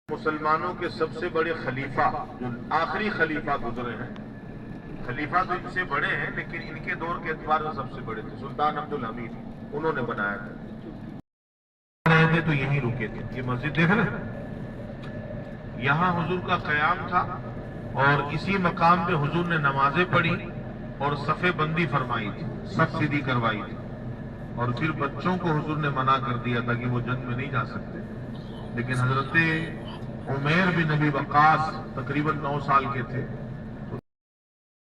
مسلمانوں کے سب سے بڑے خلیفہ جو آخری خلیفہ گزرے ہیں، خلیفہ تو ان سے بڑے ہیں لیکن ان کے دور کے اعتبار سے سب سے بڑے تھے سلطان عبد الحمید، انہوں نے بنایا تھا۔ رہے تھے تو یہیں رکے تھے، یہ مسجد دیکھ رہے ہیں؟ یہاں حضور کا قیام تھا اور اسی مقام پہ حضور نے نمازیں پڑھی اور صف بندی فرمائی تھی، صف سیدھی کروائی تھی، اور پھر بچوں کو حضور نے منع کر دیا تھا کہ وہ جنگ میں نہیں جا سکتے، لیکن حضرت عمیر بن نبی وقاص تقریباً 9 سال کے تھے،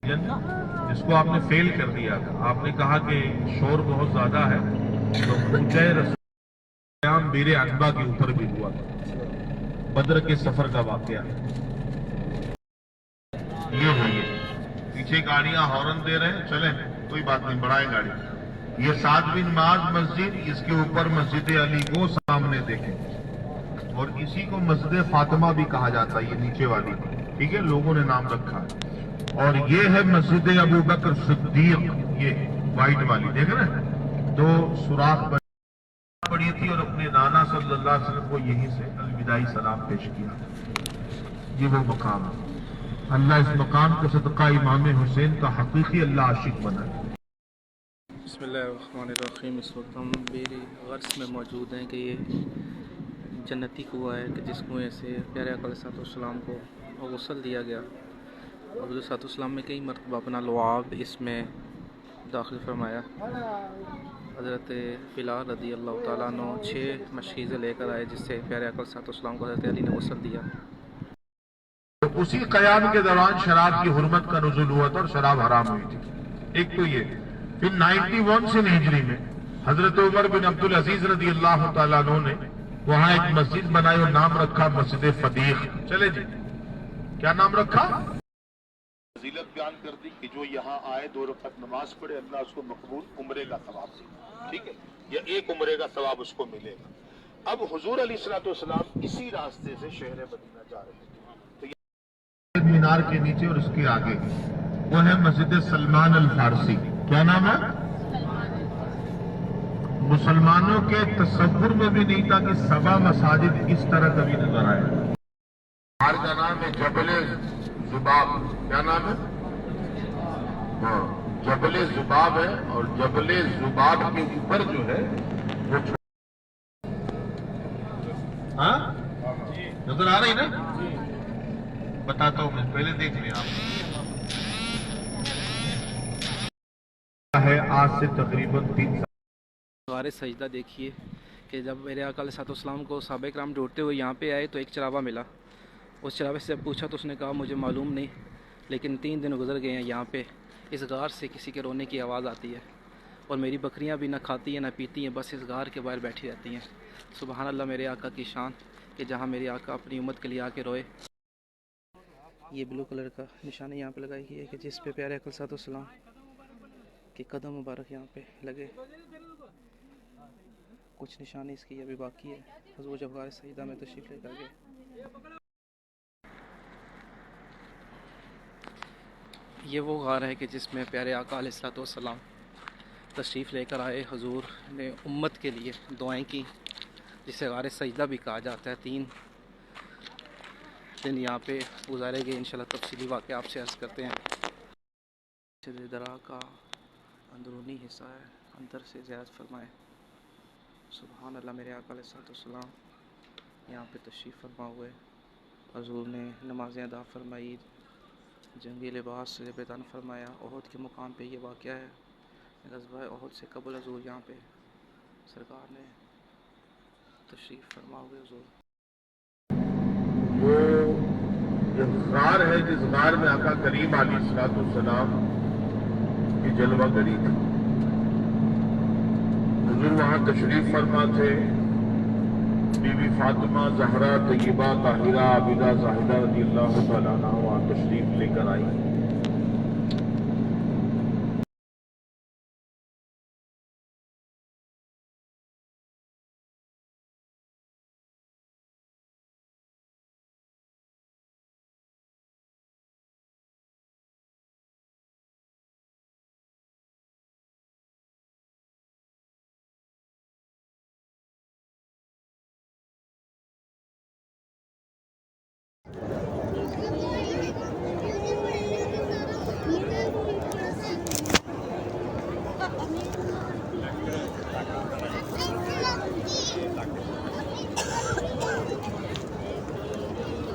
جس کو آپ نے فیل کر دیا تھا، آپ نے کہا کہ شور بہت زیادہ ہے، تو اونچے قیام بیر عنبہ کے اوپر بھی ہوا تھا، بدر کے سفر کا واقعہ ہے۔ یہ ہوئی ہے، پیچھے گاڑیاں ہارن دے رہے ہیں، چلیں کوئی بات نہیں، بڑھائیں گاڑی۔ یہ سعد بن معاذ مسجد، اس کے اوپر مسجد علی کو سامنے دیکھیں، اور اسی کو مسجد فاطمہ بھی کہا جاتا ہے، یہ نیچے والی، ٹھیک ہے، لوگوں نے نام رکھا ہے۔ اور یہ ہے مسجد ابو بکر صدیق، یہ وائٹ والی دیکھ رہے ہیں، دو سوراخ پڑی تھی اور اپنے نانا صلی اللہ علیہ وسلم کو یہیں سے الوداعی سلام پیش کیا۔ یہ وہ مقام ہے، اللہ اس مقام کے صدقہ امام حسین کا حقیقی اللہ عاشق بنا۔ بسم اللہ الرحمن الرحیم۔ اس وقت ہم بیر غرس میں موجود ہیں کہ یہ جنتی کنواں ہے کہ جس کنویں سے پیارے آقا علیہ السلام کو غسل دیا گیا۔ حضور صلی اللہ علیہ وسلم نے کئی مرتبہ اپنا لعاب اس میں داخل فرمایا۔ حضرت بلال رضی اللہ تعالیٰ عنہ 6 مشکیزیں لے کر آئے جس سے پیارے آقا علیہ السلام کو حضرت علی نے غسل دیا۔ اسی قیام کے دوران شراب کی حرمت کا نزول ہوا تھا اور شراب حرام ہوئی تھی، ایک تو یہ۔ پھر 91 سے ہجری میں حضرت عمر بن عبد العزیز رضی اللہ تعالیٰ عنہ نے وہاں ایک مسجد بنائی اور نام رکھا مسجد فدیق۔ چلے جی، کیا نام رکھا؟ فضیلت بیان کر دی کہ جو یہاں آئے 2 رکعت نماز پڑھے، اللہ اس کو مقبول عمرے کا ثواب دے گا، ٹھیک ہے، یا ایک عمرے کا ثواب اس کو ملے گا۔ اب حضور علیہ السلام اسی راستے سے شہر مدینہ جا رہے تھے، تو مینار کے نیچے اور اس کے آگے وہ ہے مسجد سلمان الفارسی۔ کیا نام ہے؟ مسلمانوں کے تصور میں بھی نہیں تھا کہ 7 مساجد اس طرح کبھی نظر آئے۔ پہاڑ کا نام ہے جبل ذباب۔ کیا نام ہے؟ ہاں، جبل ذباب ہے، اور جبل ذباب کے اوپر جو ہے وہ ہاں نظر آ رہی نا؟ بتاتا ہوں میں، پہلے دیکھ لیں آپ۔ ہے آج سے تقریباً 3 سال۔ غار سجدہ دیکھیے کہ جب میرے آقا علیہ السلام کو صحابہ کرام ڈھونڈتے ہوئے یہاں پہ آئے تو ایک چراغا ملا۔ اس چراغے سے پوچھا تو اس نے کہا مجھے معلوم نہیں، لیکن 3 دن گزر گئے ہیں، یہاں پہ اس غار سے کسی کے رونے کی آواز آتی ہے، اور میری بکریاں بھی نہ کھاتی ہیں نہ پیتی ہیں، بس اس غار کے باہر بیٹھی رہتی ہیں۔ سبحان اللہ، میرے آقا کی شان کہ جہاں میرے آقا اپنی امت کے لیے آ کے روئے۔ یہ بلو کلر کا نشانی یہاں پہ لگائی گئی ہے کہ جس پہ پیارے آقا صلی اللہ علیہ وسلم کے قدم مبارک یہاں پہ لگے۔ کچھ نشانی اس کی ابھی باقی ہے، حضور جب غار سجدہ میں تشریف لے کر گئے۔ یہ وہ غار ہے کہ جس میں پیارے آقا علیہ السلام تشریف لے کر آئے۔ حضور نے امت کے لیے دعائیں کی، جسے غار سجدہ بھی کہا جاتا ہے۔ 3 دن یہاں پہ گزارے گئے، انشاءاللہ تفصیلی واقعہ آپ سے عرض کرتے ہیں۔ مسجد درا کا اندرونی حصہ ہے، اندر سے زیارت فرمائیں۔ سبحان اللہ، میرے آقا علیہ السلام یہاں پہ تشریف فرما ہوئے۔ حضور نے نمازیں ادا فرمائی، جنگی لباس سے بیدان فرمایا۔ احد کے مقام پہ یہ واقعہ ہے، غزوہ احد سے قبل حضور یہاں پہ سرکار نے تشریف فرما ہوئے۔ حضور وہ غار ہے جس غار میں آقا کریم علیہ السلام کی جلوہ گری تھی، حضور وہاں تشریف فرما تھے، بی بی فاطمہ زہرا طیبہ طاہرہ عابدہ زاہدہ رضی اللہ تعالیٰ عنہ وہاں تشریف لے کر آئی۔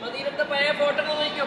മദീനത്തെ പഴയ ഫോട്ടോ നോക്കിയോ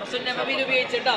മസ്ജിദ് നബവിയിൽ ഉപയോഗിച്ചിട്ടോ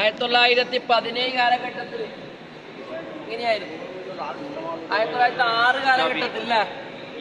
1917 കാലഘട്ടത്തിൽ ഇങ്ങനെയായിരുന്നു, 1906 കാലഘട്ടത്തിൽ അല്ലേ?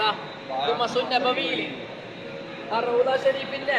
ദാ, ഇത് മസ്ജിദ് നബവിയിൽ ആ റൗദ ഷരീഫിന്റെ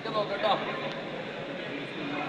ഇത് നോക്കട്ടോ,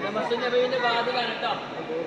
ഇത് മസ്ജിദ് നബവിന്റെ വാതിലാണ് കേട്ടോ.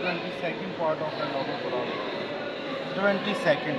22nd part of the Noble Quran. 22nd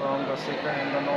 From the second and the no.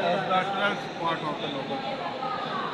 Of the 12th part of the Noble.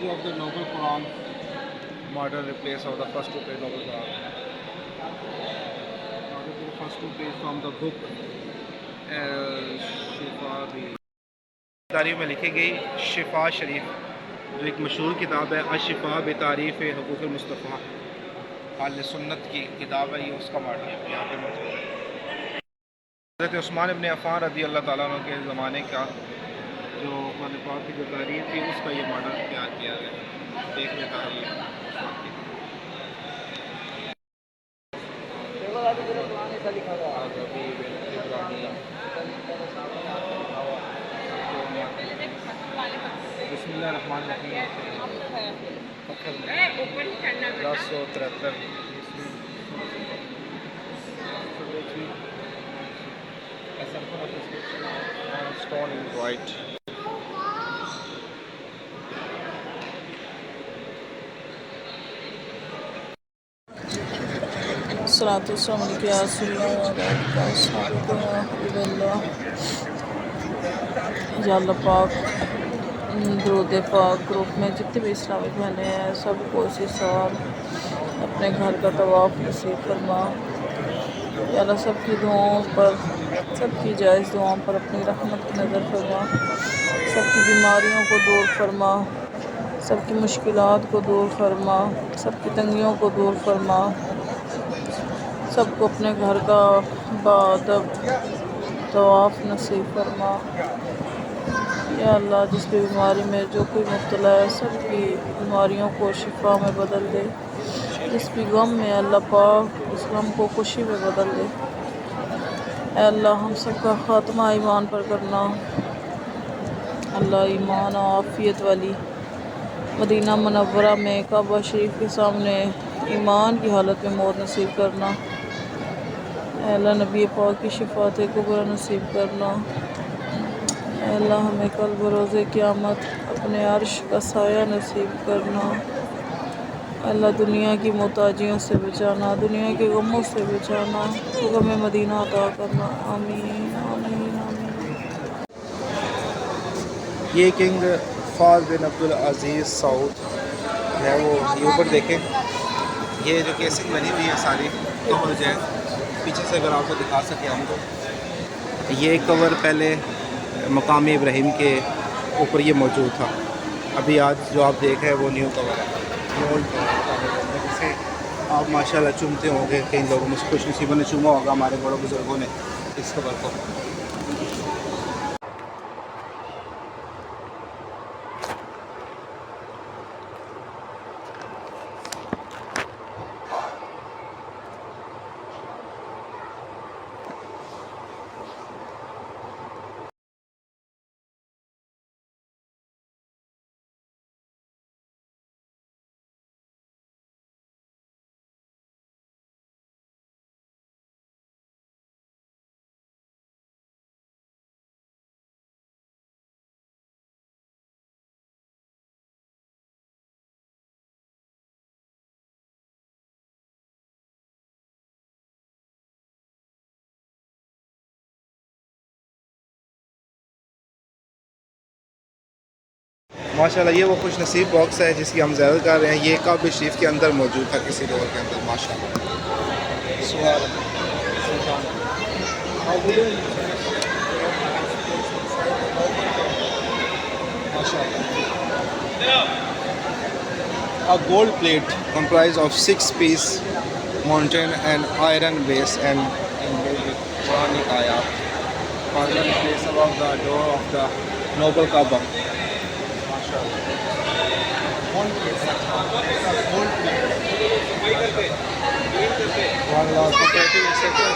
page of the Noble Quran model replace of the first two page Noble Quran. Now this is the first two page from the book شفا بھی تاریخ میں لکھی گئی شفا شریف جو ایک مشہور کتاب ہے الشفا بتعریف حقوق المصطفیٰ اہل سنت کی کتاب ہے یہ اس کا ماڈل یہاں پہ موجود ہے حضرت عثمان ابن عفان رضی اللہ تعالیٰ عنہ کے زمانے کا جو قرآن پاک کی جو تاریخ تھی اس کا یہ ماڈل تیار کیا گیا دیکھ لیتا ہے بسم اللہ الرحمن الرحیم 1073 stone in white. الصلاة والسلام علیکم یا رسول اللہ یا اللہ پاک درود پاک گروپ میں جتنے بھی اسلامی بہنیں ہیں سب کو اسی سال اپنے گھر کا طواف نصیب فرما یا اللہ سب کی دعاؤں پر سب کی جائز دعاؤں پر اپنی رحمت کی نظر فرما سب کی بیماریوں کو دور فرما سب کی مشکلات کو دور فرما سب کی تنگیوں کو دور فرما سب کو اپنے گھر کا باادب طواف نصیب فرما یا اللہ جس بھی بیماری میں جو کوئی مبتلا ہے سب کی بیماریوں کو شفا میں بدل دے جس بھی غم میں اللہ پاک اس غم کو خوشی میں بدل دے اے اللہ ہم سب کا خاتمہ ایمان پر کرنا اللہ ایمان و عافیت والی مدینہ منورہ میں کعبہ شریف کے سامنے ایمان کی حالت میں موت نصیب کرنا اے اللہ نبی پاک کی شفاعت کبریٰ نصیب کرنا اے اللہ ہمیں کل بروز قیامت اپنے عرش کا سایہ نصیب کرنا اے اللہ دنیا کی محتاجیوں سے بچانا دنیا کے غموں سے بچانا تو غم مدینہ عطا کرنا آمین آمین آمین یہ کنگ فہد بن عبدالعزیز سعود ہے وہ یہ اوپر دیکھیں یہ جو کیسٹ بنی ہوئی ہے ساری کور جو ہے پیچھے سے اگر آپ کو دکھا سکیں ہم کو یہ کور پہلے مقام ابراہیم کے اوپر یہ موجود تھا ابھی آج جو آپ دیکھ رہے ہیں وہ نیو کور ہے جسے آپ ماشاءاللہ چومتے ہوں گے کئی لوگوں میں خوش نصیبوں نے چوما ہوگا ہمارے بڑوں بزرگوں نے اس کور کو ماشاءاللہ یہ وہ خوش نصیب باکس ہے جس کی ہم زیارت کر رہے ہیں یہ کعبہ شریف کے اندر موجود تھا کسی دور کے اندر ماشاءاللہ سبحان اللہ A gold plate comprised of 6 piece mountain and iron base and engraved with Quranic ayat. Finally placed above the door of the noble Kaaba. One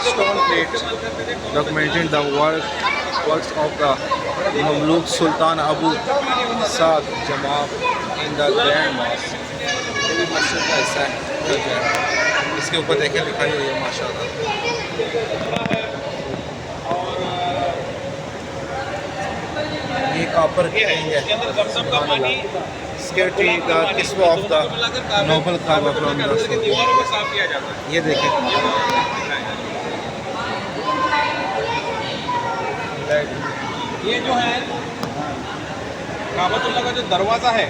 stone plate documenting the works of the Mamluk Sultan Abu Saad Jamal in the Grand Mosque. یہ بھی مسجد کا حصہ ہے جو ہے اس کے اوپر دیکھیں لکھائی ہوئی ہے ماشاءاللہ یہ کاپر کی رنگ ہے سبحان اللہ سکیورٹی کا قسم of the Nobel Kaaba from the یہ دیکھیں یہ جو ہے کعبۃ اللہ کا جو دروازہ ہے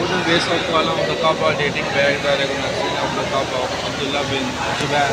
wooden base of column of the Kaaba dating back the recognition of the Kaaba of Abdullah bin Zubair।